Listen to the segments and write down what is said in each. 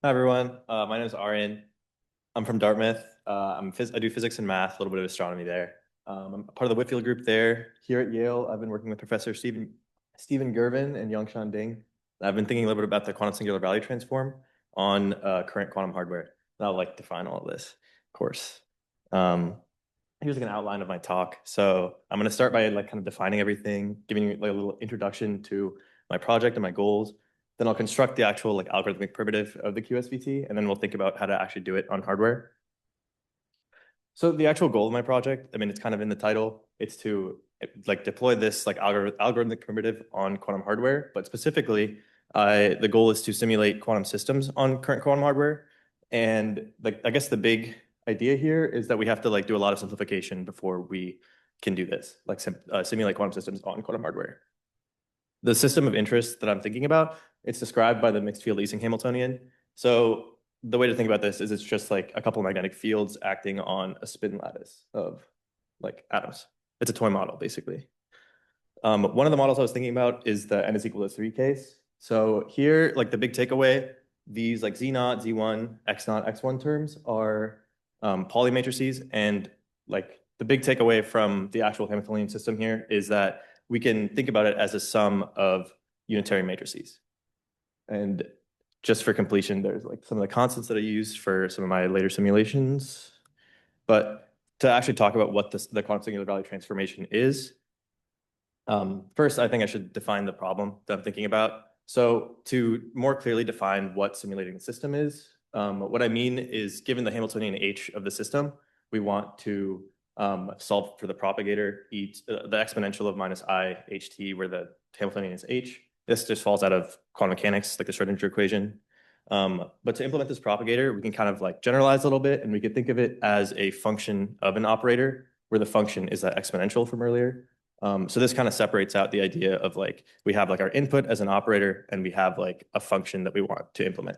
Hi everyone. My name is Aryan. I'm from Dartmouth. I do physics and math, a little bit of astronomy there. I'm part of the Whitfield group there. Here at Yale, I've been working with Professor Stephen Gervin and Yongshan Ding. I've been thinking a little bit about the quantum singular value transform on current quantum hardware. And I'll like define all of this, of course. Um, Here's like an outline of my talk. So I'm going to start by like kind of defining everything, giving you like a little introduction to my project and my goals. Then I'll construct the actual like algorithmic primitive of the QSVT, and then we'll think about how to actually do it on hardware. So the actual goal of my project, I mean, it's kind of in the title. It's to like deploy this like algorithmic primitive on quantum hardware, but specifically, the goal is to simulate quantum systems on current quantum hardware. And like I guess the big idea here is that we have to like do a lot of simplification before we can do this, like simulate quantum systems on quantum hardware. The system of interest that I'm thinking about, it's described by the mixed field Ising Hamiltonian. So the way to think about this is it's just like a couple of magnetic fields acting on a spin lattice of like atoms. It's a toy model, basically. One of the models I was thinking about is the n is equal to 3 case. So here, like the big takeaway, these like Z naught, Z1, X naught, X1 terms are Pauli matrices. And like the big takeaway from the actual Hamiltonian system here is that we can think about it as a sum of unitary matrices. And just for completion, there's like some of the constants that I used for some of my later simulations. But to actually talk about what the quantum singular value transformation is, first, I think I should define the problem that I'm thinking about. So to more clearly define what simulating the system is, what I mean is given the Hamiltonian H of the system, we want to solve for the propagator, the exponential of minus I ht, where the Hamiltonian is H. This just falls out of quantum mechanics, like the Schrodinger equation. But to implement this propagator, we can kind of like generalize a little bit, and we could think of it as a function of an operator, where the function is that exponential from earlier. So this kind of separates out the idea of like we have like our input as an operator and we have like a function that we want to implement.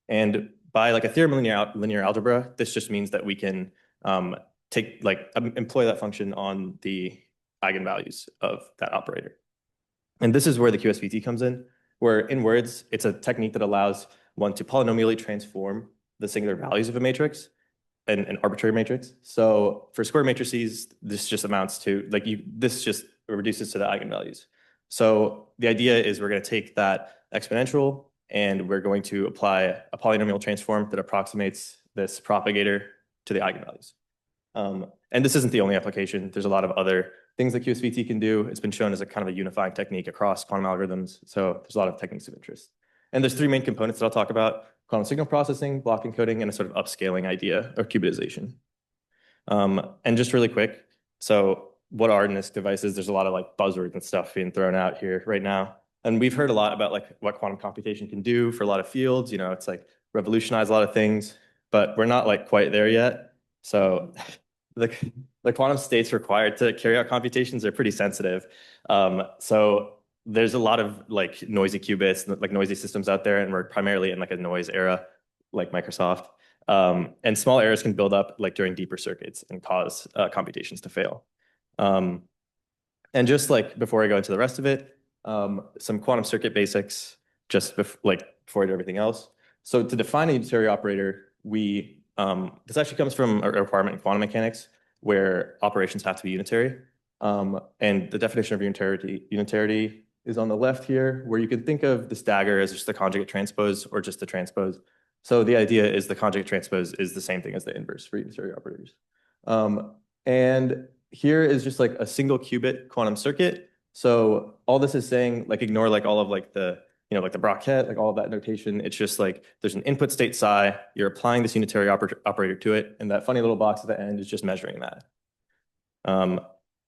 And by like a theorem of linear algebra, this just means that we can employ that function on the eigenvalues of that operator. And this is where the QSVT comes in, where in words, it's a technique that allows one to polynomially transform the singular values of a matrix, an arbitrary matrix. So for square matrices, this just amounts to like this just reduces to the eigenvalues. So the idea is we're going to take that exponential and we're going to apply a polynomial transform that approximates this propagator to the eigenvalues. And this isn't the only application. There's a lot of other things that QSVT can do. It's been shown as a kind of a unifying technique across quantum algorithms. So there's a lot of techniques of interest. And there's three main components that I'll talk about: quantum signal processing, block encoding, and a sort of upscaling idea or qubitization. And just really quick, so what are NISQ devices? There's a lot of like buzzwords and stuff being thrown out here right now. And we've heard a lot about like what quantum computation can do for a lot of fields. You know, it's like revolutionized a lot of things, but we're not like quite there yet. So the, the quantum states required to carry out computations are pretty sensitive. So there's a lot of like noisy qubits, like noisy systems out there, and we're primarily in like a noise era, like Microsoft. And small errors can build up like during deeper circuits and cause computations to fail. Um, and just like before I go into the rest of it, some quantum circuit basics, just before I do everything else. So to define a unitary operator, this actually comes from a requirement in quantum mechanics where operations have to be unitary. And the definition of unitarity is on the left here, where you can think of this dagger as just the conjugate transpose or just the transpose. So the idea is the conjugate transpose is the same thing as the inverse for unitary operators. And here is just like a single qubit quantum circuit. So all this is saying, like, ignore like all of like the, like the bracket, like all of that notation. It's just like there's an input state psi, you're applying this unitary operator to it, and that funny little box at the end is just measuring that.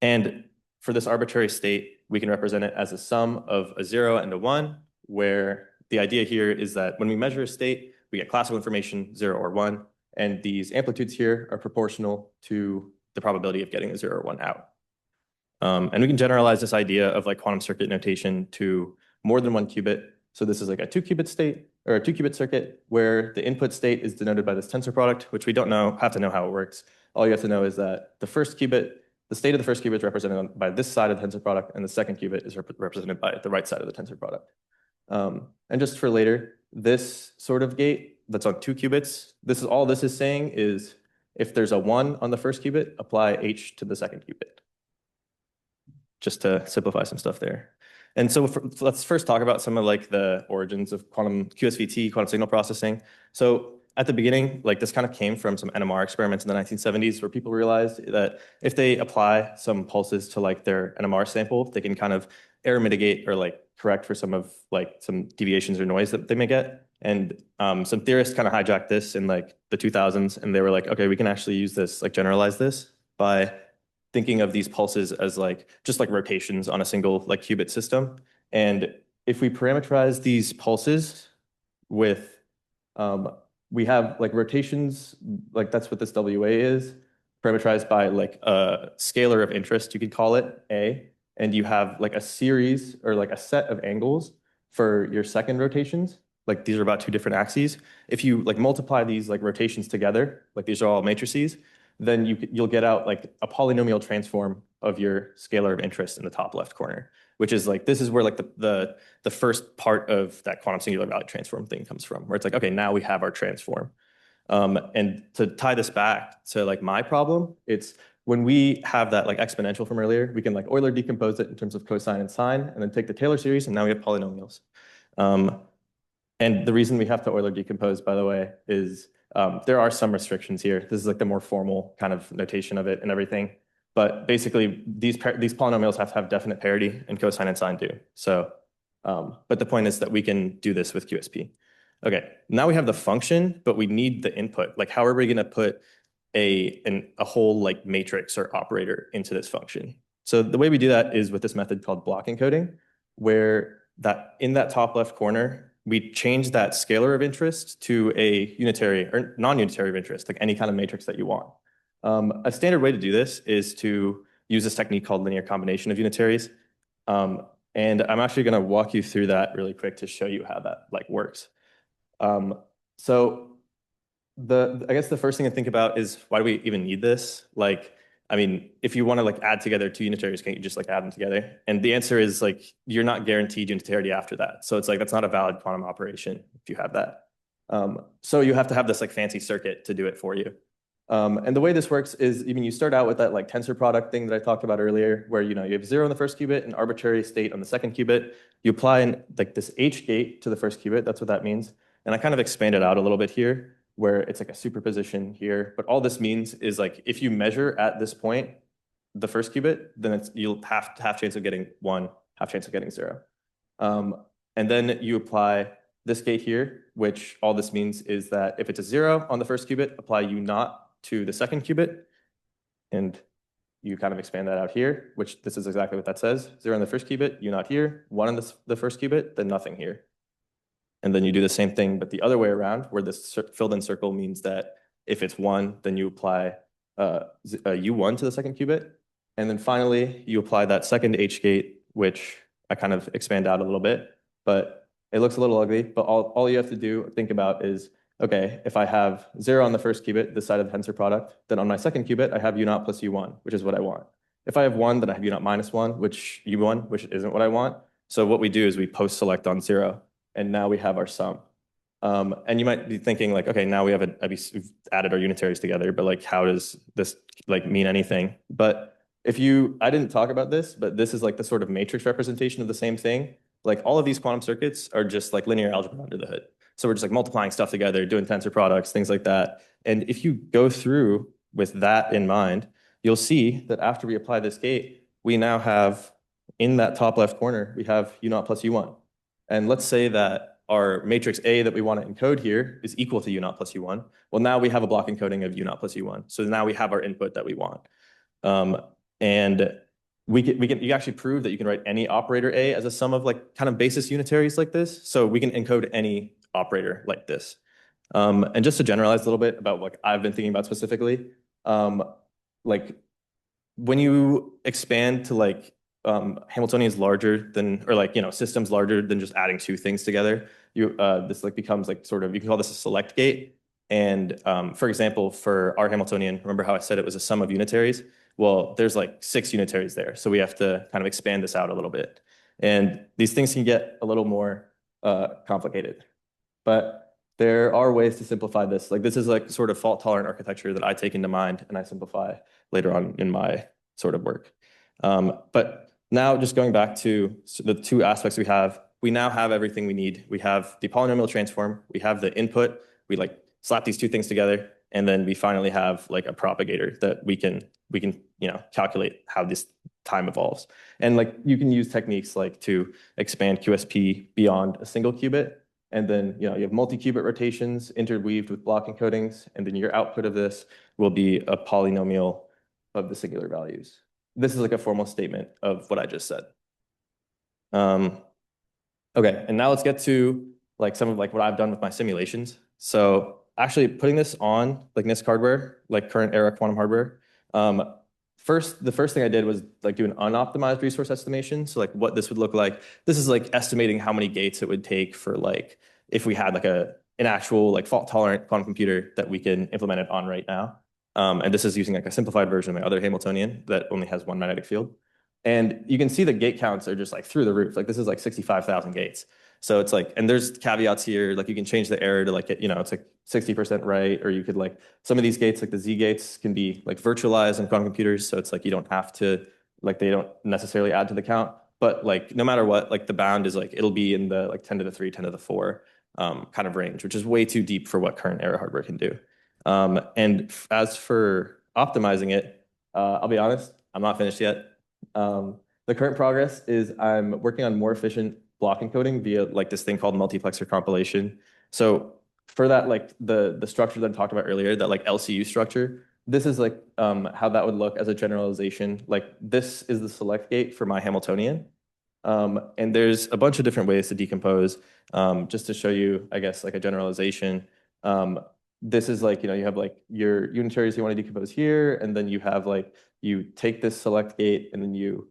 And for this arbitrary state, we can represent it as a sum of a 0 and a 1, where the idea here is that when we measure a state, we get classical information, 0 or 1, and these amplitudes here are proportional to the probability of getting a 0 or 1 out. And we can generalize this idea of like quantum circuit notation to more than one qubit. So this is like a 2-qubit state or a 2-qubit circuit where the input state is denoted by this tensor product, which we don't have to know how it works. All you have to know is that the state of the first qubit is represented by this side of the tensor product, and the second qubit is represented by the right side of the tensor product. And just for later, this sort of gate that's on 2 qubits. All this is saying is if there's a 1 on the first qubit, apply H to the second qubit. Just to simplify some stuff there. And so let's first talk about some of like the origins of quantum QSVT, quantum signal processing. So at the beginning, like this kind of came from some NMR experiments in the 1970s where people realized that if they apply some pulses to like their NMR sample, they can kind of error mitigate or like correct for some of like some deviations or noise that they may get. And some theorists kind of hijacked this in like the 2000s, and they were like, okay, we can actually use this, like generalize this by thinking of these pulses as like just like rotations on a single like qubit system. And if we parameterize these pulses with, we have like rotations, like that's what this WA is, parameterized by like a scalar of interest, you could call it A, and you have like a series or like a set of angles for your second rotations. Like these are about 2 different axes. If you like multiply these like rotations together, like these are all matrices, then you'll get out like a polynomial transform of your scalar of interest in the top left corner, which is like, this is where like the first part of that quantum singular value transform thing comes from, where it's like, okay, now we have our transform. And to tie this back to like my problem, it's when we have that like exponential from earlier, we can like Euler decompose it in terms of cosine and sine, and then take the Taylor series, and now we have polynomials. And the reason we have to Euler decompose, by the way, is there are some restrictions here. This is like the more formal kind of notation of it and everything. But basically, these polynomials have to have definite parity, and cosine and sine do. So, but the point is that we can do this with QSP. Okay, now we have the function, but we need the input. Like, how are we going to put a whole like matrix or operator into this function? So the way we do that is with this method called block encoding, where that in that top left corner, we change that scalar of interest to a unitary or non-unitary of interest, like any kind of matrix that you want. A standard way to do this is to use this technique called linear combination of unitaries. And I'm actually going to walk you through that really quick to show you how that like works. So I guess the first thing to think about is, why do we even need this? Like, I mean, if you want to like add together 2 unitaries, can't you just like add them together? And the answer is like, you're not guaranteed unitarity after that. So it's like, that's not a valid quantum operation if you have that. So you have to have this like fancy circuit to do it for you. And the way this works is, even you start out with that like tensor product thing that I talked about earlier, where you have 0 on the first qubit and arbitrary state on the second qubit. You apply like this H gate to the first qubit. That's what that means. And I kind of expand it out a little bit here, where it's like a superposition here. But all this means is like, if you measure at this point, the first qubit, then you'll have half chance of getting 1, half chance of getting 0. And then you apply this gate here, which all this means is that if it's a 0 on the first qubit, apply U naught to the second qubit. And you kind of expand that out here, which this is exactly what that says. 0 on the first qubit, U naught here, 1 on the first qubit, then nothing here. And then you do the same thing, but the other way around, where this filled in circle means that if it's 1, then you apply U1 to the second qubit. And then finally, you apply that second H gate, which I kind of expand out a little bit, but it looks a little ugly. But all you have to think about is, okay, if I have 0 on the first qubit, this side of the tensor product, then on my second qubit, I have U0 plus U1, which is what I want. If I have 1, then I have U0 minus 1, which U1, which isn't what I want. So what we do is we post-select on 0. And now we have our sum. And you might be thinking like, okay, now we've added our unitaries together, but like, how does this like mean anything? But I didn't talk about this, but this is like the sort of matrix representation of the same thing. Like all of these quantum circuits are just like linear algebra under the hood. So we're just like multiplying stuff together, doing tensor products, things like that. And if you go through with that in mind, you'll see that after we apply this gate, we now have in that top left corner, we have U0 plus U1. And let's say that our matrix A that we want to encode here is equal to U0 plus U1. Well, now we have a block encoding of U0 plus U1. So now we have our input that we want. And you can actually prove that you can write any operator A as a sum of like kind of basis unitaries like this. So we can encode any operator like this. And just to generalize a little bit about what I've been thinking about specifically, like when you expand to like Hamiltonian is larger than, or like, systems larger than just adding 2 things together. This like becomes like sort of, you can call this a select gate. And for example, for our Hamiltonian, remember how I said it was a sum of unitaries? Well, there's like 6 unitaries there. So we have to kind of expand this out a little bit. And these things can get a little more complicated. But There are ways to simplify this. Like this is like sort of fault tolerant architecture that I take into mind and I simplify later on in my sort of work. But now just going back to the two aspects we now have everything we need. We have the polynomial transform, we have the input, we like slap these two things together, and then we finally have like a propagator that we can calculate how this time evolves. And like you can use techniques like to expand QSP beyond a single qubit. And then you have multi-qubit rotations interweaved with block encodings, and then your output of this will be a polynomial of the singular values. This is like a formal statement of what I just said. Okay, and now let's get to like some of like what I've done with my simulations. So actually putting this on like NISQ hardware, like current era quantum hardware. The first thing I did was like do an unoptimized resource estimation. So like what this would look like. This is like estimating how many gates it would take for like if we had like an actual like fault tolerant quantum computer that we can implement it on right now. And this is using like a simplified version of my other Hamiltonian that only has one magnetic field. And you can see the gate counts are just like through the roof. Like this is like 65,000 gates. So it's like, and there's caveats here, like you can change the error to like, it's like 60% right, or you could like, some of these gates, like the Z gates can be like virtualized in quantum computers. So it's like, you don't have to, like they don't necessarily add to the count, but like no matter what, like the bound is like, it'll be in the like 10 to the 3, 10 to the 4 kind of range, which is way too deep for what current era hardware can do. And as for optimizing it, I'll be honest, I'm not finished yet. The current progress is I'm working on more efficient block encoding via like this thing called multiplexer compilation. So for that, like the structure that I talked about earlier, that like LCU structure, this is like how that would look as a generalization. Like this is the select gate for my Hamiltonian. And there's a bunch of different ways to decompose. Just to show you, I guess, like a generalization. This is like, you have like your unitaries you want to decompose here, and then you have like, you take this select gate and then you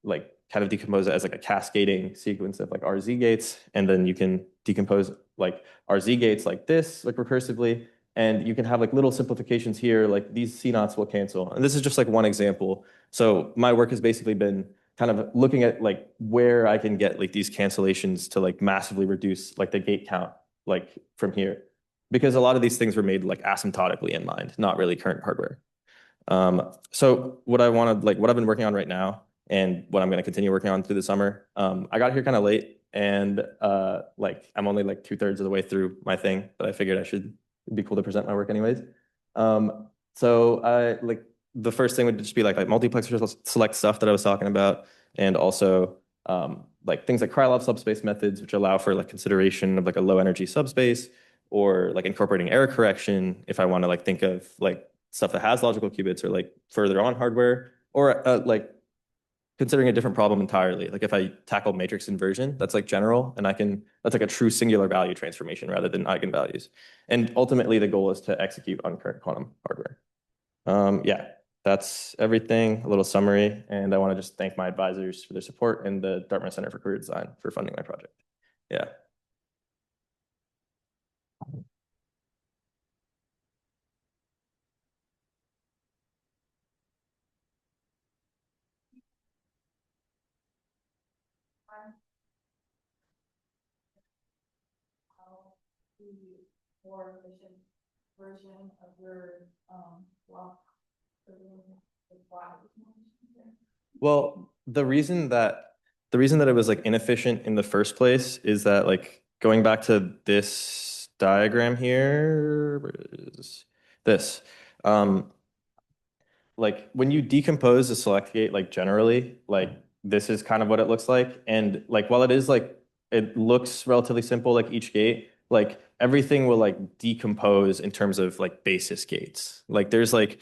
like kind of decompose it as like a cascading sequence of like RZ gates, and then you can decompose like RZ gates like this, like recursively, and you can have like little simplifications here, like these C naughts will cancel. And this is just like one example. So my work has basically been kind of looking at like where I can get like these cancellations to like massively reduce like the gate count like from here. Because a lot of these things were made like asymptotically in mind, not really current hardware. So what I wanted, like what I've been working on right now and what I'm going to continue working on through the summer, I got here kind of late and like I'm only like 2/3 of the way through my thing, but I figured it'd be cool to present my work anyways. So I like the first thing would just be like multiplexer select stuff that I was talking about, and also like things like Krylov subspace methods, which allow for like consideration of like a low energy subspace, or like incorporating error correction if I want to like think of like stuff that has logical qubits or like further on hardware, or like considering a different problem entirely. Like if I tackle matrix inversion, that's like general, and that's like a true singular value transformation rather than eigenvalues. And ultimately the goal is to execute on current quantum hardware. Yeah, that's everything, a little summary. And I want to just thank my advisors for their support and the Dartmouth Center for Career Design for funding my project. Yeah. The more efficient version of your block. Well, the reason that it was like inefficient in the first place is that like going back to this diagram here, where is this? Um, like when you decompose a select gate, like generally, like this is kind of what it looks like. And like while it is like it looks relatively simple, like each gate, like everything will like decompose in terms of like basis gates. Like there's like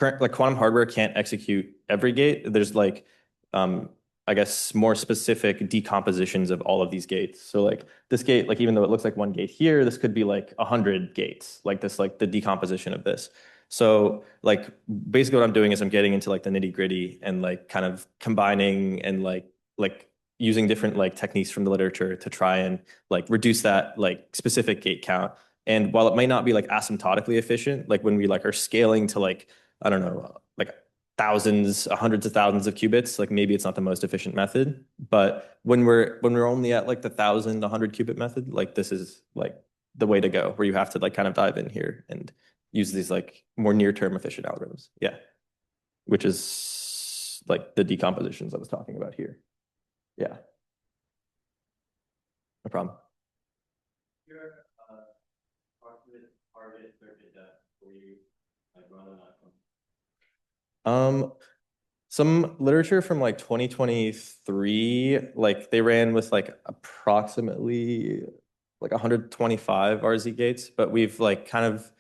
current like quantum hardware can't execute every gate. There's like I guess more specific decompositions of all of these gates. So like this gate, like even though it looks like one gate here, this could be like 100 gates, like this, like the decomposition of this. So like basically what I'm doing is I'm getting into like the nitty gritty and like kind of combining and like using different like techniques from the literature to try and like reduce that like specific gate count. And while it might not be like asymptotically efficient, like when we like are scaling to like, I don't know, like thousands, hundreds of thousands of qubits, like maybe it's not the most efficient method. But when we're only at like the 1,000 to 100 qubit method, like this is like the way to go, where you have to like kind of dive in here and use these like more near-term efficient algorithms. Yeah, which is like the decompositions I was talking about here. Yeah, no problem. Your target circuit depth where you like run an some literature from like 2023, like they ran with like approximately like 125 RZ gates, but we've like kind of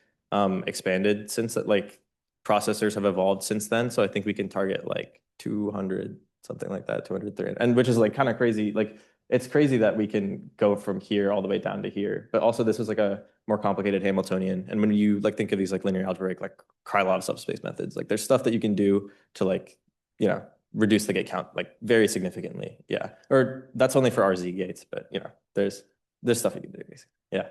expanded since that, like processors have evolved since then. So I think we can target like 200, something like that, 203, and which is like kind of crazy. Like it's crazy that we can go from here all the way down to here. But also this is like a more complicated Hamiltonian. And when you like think of these like linear algebraic, like Krylov subspace methods, like there's stuff that you can do to like, you know, reduce the gate count like very significantly. Yeah. Or that's only for RZ gates, but you know, there's stuff you can do. Yeah.